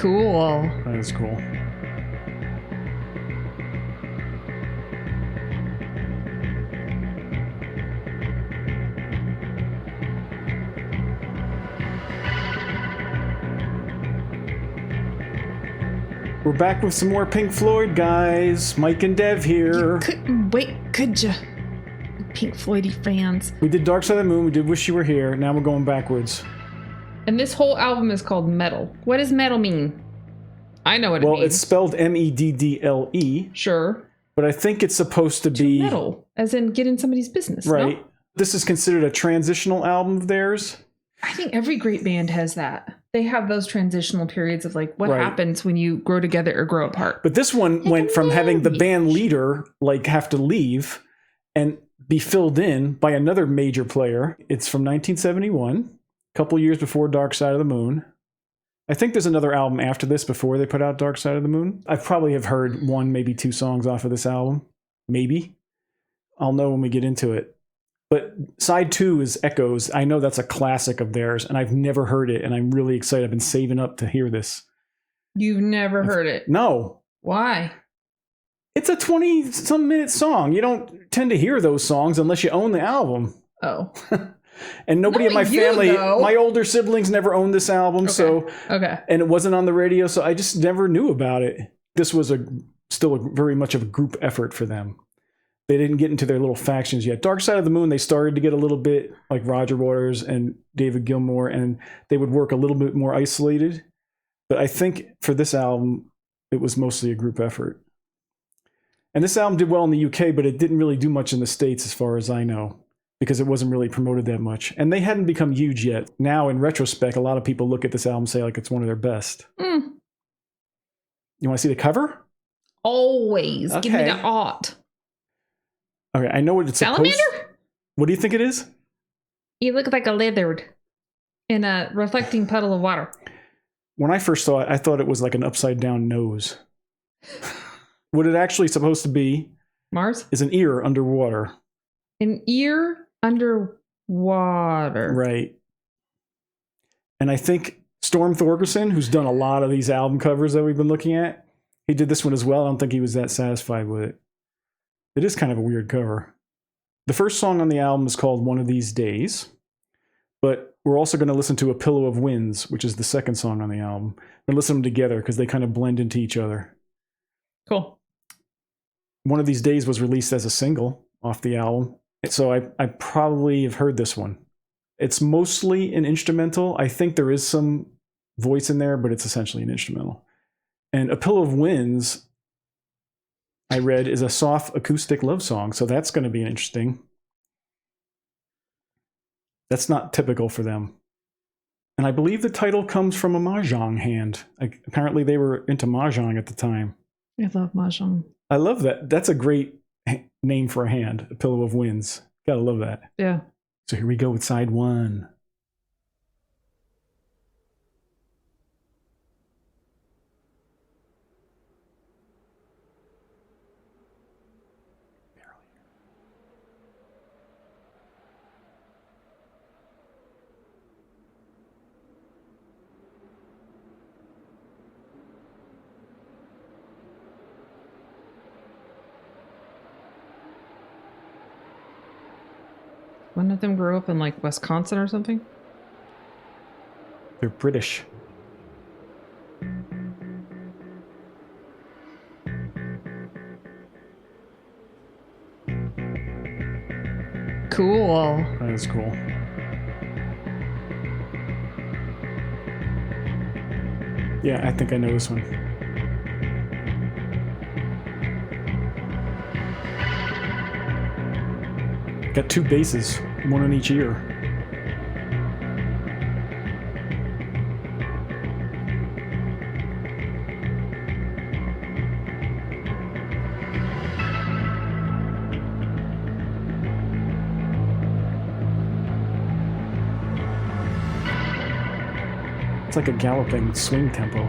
Cool. That is cool. We're back with some more Pink Floyd, guys. Mike and Dev here. You couldn't wait, could you? Pink Floyd fans. We did Dark Side of the Moon. We did Wish You Were Here. Now we're going backwards. And this whole album is called Meddle. What does metal mean? I know what it means. Well, it's spelled Meddle. Sure. But I think it's supposed to be... meddle, as in get in somebody's business, right. No? This is considered a transitional album of theirs. I think every great band has that. They have those transitional periods of like what happens when you grow together or grow apart. But this one went from having the band leader like have to leave and be filled in by another major player. It's from 1971, a couple years before Dark Side of the Moon. I think there's another album after this before they put out Dark Side of the Moon. I probably have heard one, maybe two songs off of this album. Maybe. I'll know when we get into it. But side 2 is Echoes. I know that's a classic of theirs, and I've never heard it, and I'm really excited. I've been saving up to hear this. You've never heard it? No. Why? It's a 20-some minute song. You don't tend to hear those songs unless you own the album. Oh. And nobody in my family, my older siblings never owned this album, and it wasn't on the radio, so I just never knew about it. This was still very much of a group effort for them. They didn't get into their little factions yet. Dark Side of the Moon, they started to get a little bit like Roger Waters and David Gilmour, and they would work a little bit more isolated. But I think for this album, it was mostly a group effort. And this album did well in the UK, but it didn't really do much in the States as far as I know, because it wasn't really promoted that much. And they hadn't become huge yet. Now, in retrospect, a lot of people look at this album and say like it's one of their best. You want to see the cover? Always. Okay. Give me the art. Okay, I know what it's Salamander? What do you think it is? You look like a lizard in a reflecting puddle of water. When I first saw it, I thought it was like an upside down nose. What it actually supposed to be Mars is an ear underwater. An ear underwater. Right. And I think Storm Thorgerson, who's done a lot of these album covers that we've been looking at, he did this one as well. I don't think he was that satisfied with it. It is kind of a weird cover. The first song on the album is called One of These Days, but we're also going to listen to A Pillow of Winds, which is the second song on the album. We're going to listen to them together because they kind of blend into each other. Cool. One of These Days was released as a single off the album, so I probably have heard this one. It's mostly an instrumental. I think there is some voice in there, but it's essentially an instrumental. And A Pillow of Winds, I read, is a soft acoustic love song, so that's going to be interesting. That's not typical for them. And I believe the title comes from a mahjong hand. Apparently they were into mahjong at the time. I love mahjong. I love that. That's a great name for a hand, A Pillow of Winds. Gotta love that. Yeah. So here we go with side 1. One of them grew up in like Wisconsin or something. They're British. Cool. That is cool. Yeah, I think I know this one. Got 2 basses, one on each ear. It's like a galloping swing tempo.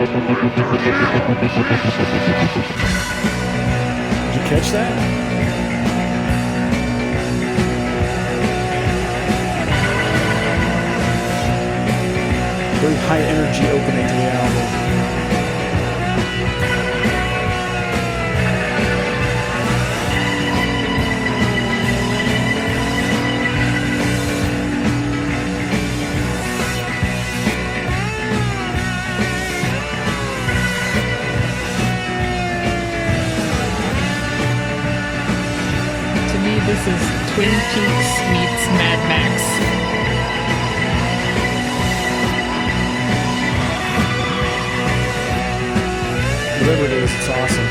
Did you catch that? Very high energy opening to the album. This is Twin Peaks meets Mad Max. Whatever it is, it's awesome.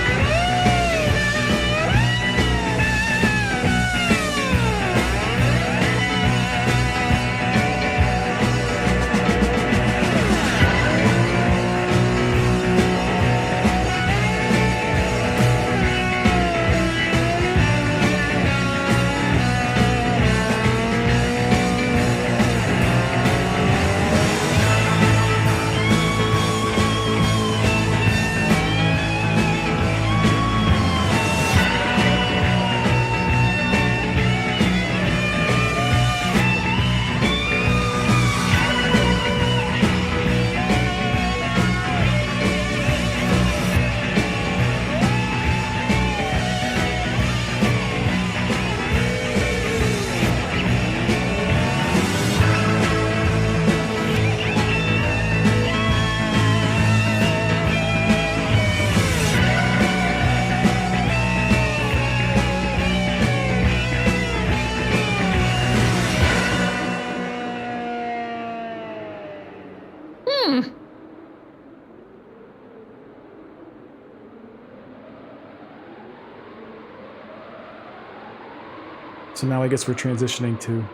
So now I guess we're transitioning to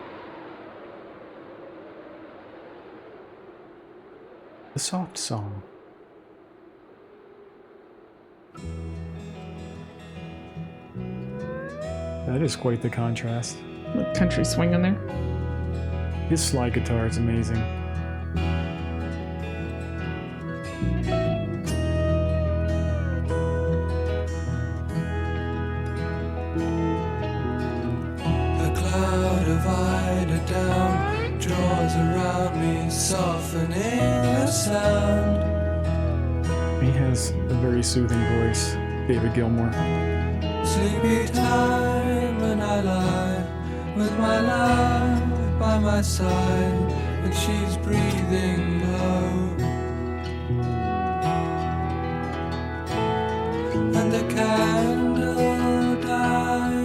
the soft song. That is quite the contrast. With country swing in there. His slide guitar is amazing. Down, draws around me, softening the sound. He has a very soothing voice, David Gilmour. Sleepy time and I lie with my love by my side, and she's breathing low. And the candle dies.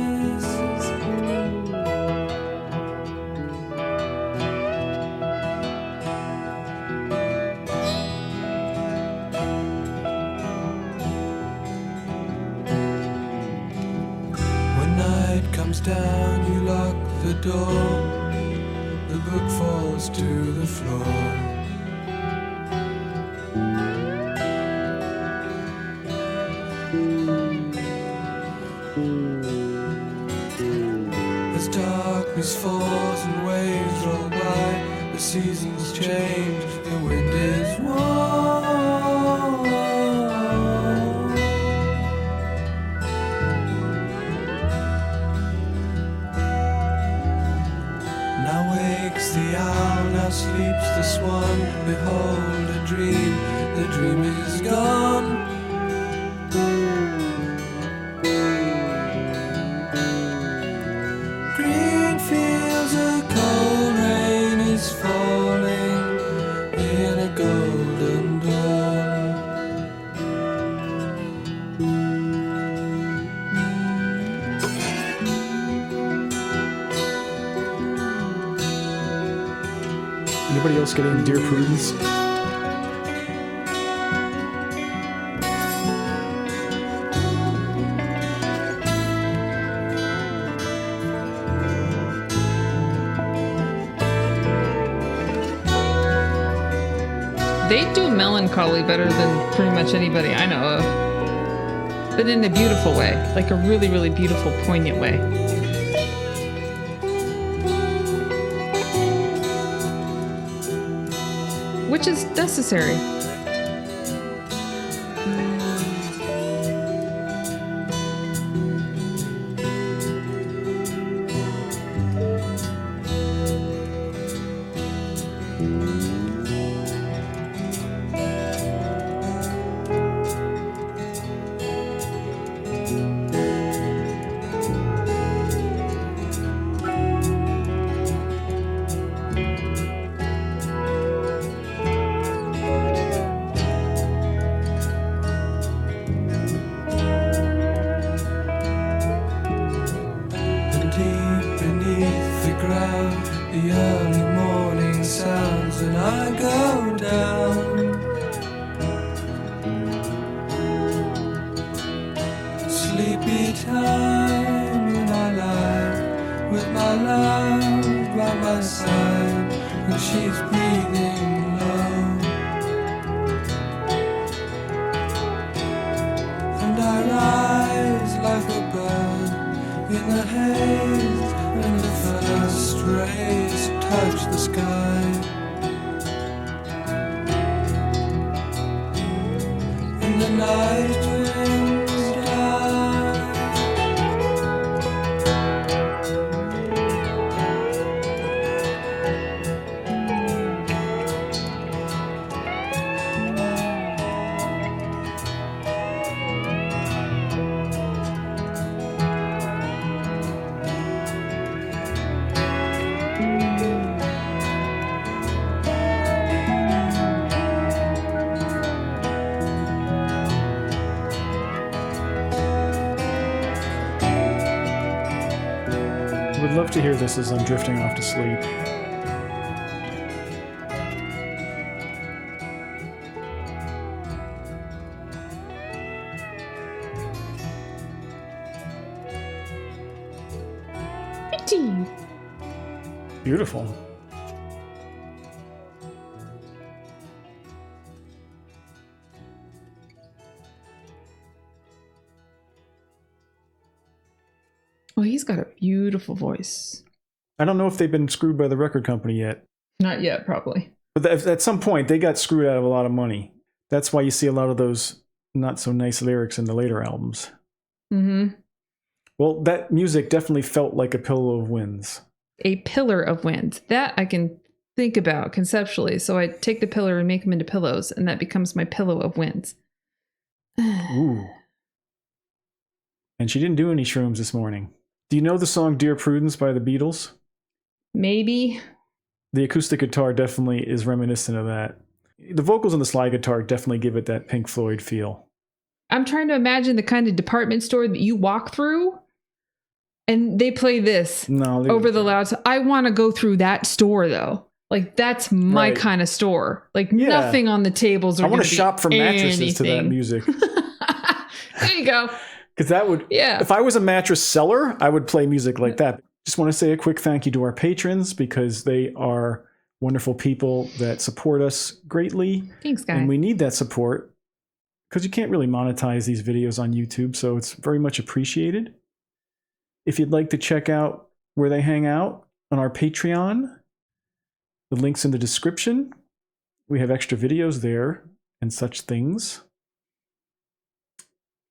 Down, you lock the door, the book falls to the floor. As darkness falls and waves roll by, the seasons change, the wind is warm. The owl, now sleeps the swan. Behold a dream, the dream is gone. Green fields, a cold rain is falling in a golden dawn. Anybody else getting Dear Prudence? They do melancholy better than pretty much anybody I know of. But in a beautiful way. Like a really, really beautiful, poignant way. Which is necessary. the early morning sounds and I go down. Sleepy time when I lie with my love by my side and she's breathing low. And I rise like a bird in the haze when the first rays touch the sky. And the night winds die. Would love to hear this as I'm drifting off to sleep. Pretty. Beautiful. Well, he's got a beautiful voice. I don't know if they've been screwed by the record company yet. Not yet, probably. But at some point, they got screwed out of a lot of money. That's why you see a lot of those not so nice lyrics in the later albums. Mm-hmm. Well, that music definitely felt like a pillow of winds. A pillar of wind. That I can think about conceptually. So I take the pillar and make them into pillows, and that becomes my pillow of winds. Ooh. And she didn't do any shrooms this morning. Do you know the song Dear Prudence by the Beatles? Maybe. The acoustic guitar definitely is reminiscent of that. The vocals on the slide guitar definitely give it that Pink Floyd feel. I'm trying to imagine the kind of department store that you walk through and they play this over the loud. I want to go through that store though. Like that's my kind of store. Like nothing on the tables. I want to shop for mattresses anything. to that music. There you go. Because that would, if I was a mattress seller, I would play music like that. Just want to say a quick thank you to our patrons because they are wonderful people that support us greatly. Thanks, guys. And we need that support because you can't really monetize these videos on YouTube, so it's very much appreciated. If you'd like to check out where they hang out on our Patreon, the link's in the description. We have extra videos there and such things.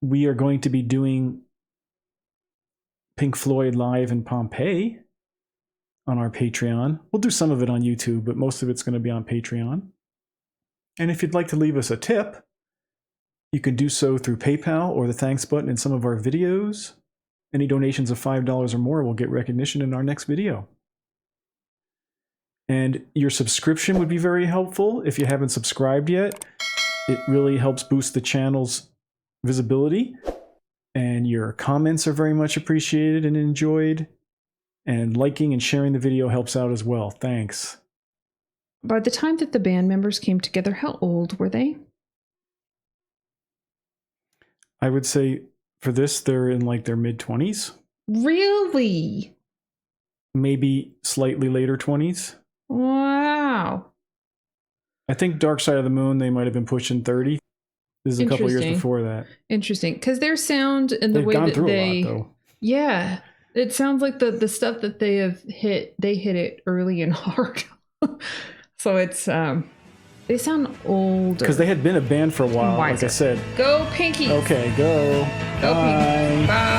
We are going to be doing Pink Floyd live in Pompeii on our Patreon. We'll do some of it on YouTube, but most of it's going to be on Patreon. And if you'd like to leave us a tip, you can do so through PayPal or the thanks button in some of our videos. Any donations of $5 or more will get recognition in our next video. And your subscription would be very helpful if you haven't subscribed yet. It really helps boost the channel's visibility. And your comments are very much appreciated and enjoyed. And liking and sharing the video helps out as well. Thanks. By the time that the band members came together, how old were they? I would say for this, they're in like their mid-20s. Really? Maybe slightly later 20s. Wow. I think Dark Side of the Moon, they might have been pushing 30. This is a couple years before that. Interesting. Because their sound and the They've way gone that through they... a lot, though. Yeah. It sounds like the stuff that they have hit, they hit it early and hard. So it's... they sound older. Because they had been a band for a while, like I said. Go Pinkies. Okay, go. Go Bye. Pinkies. Bye.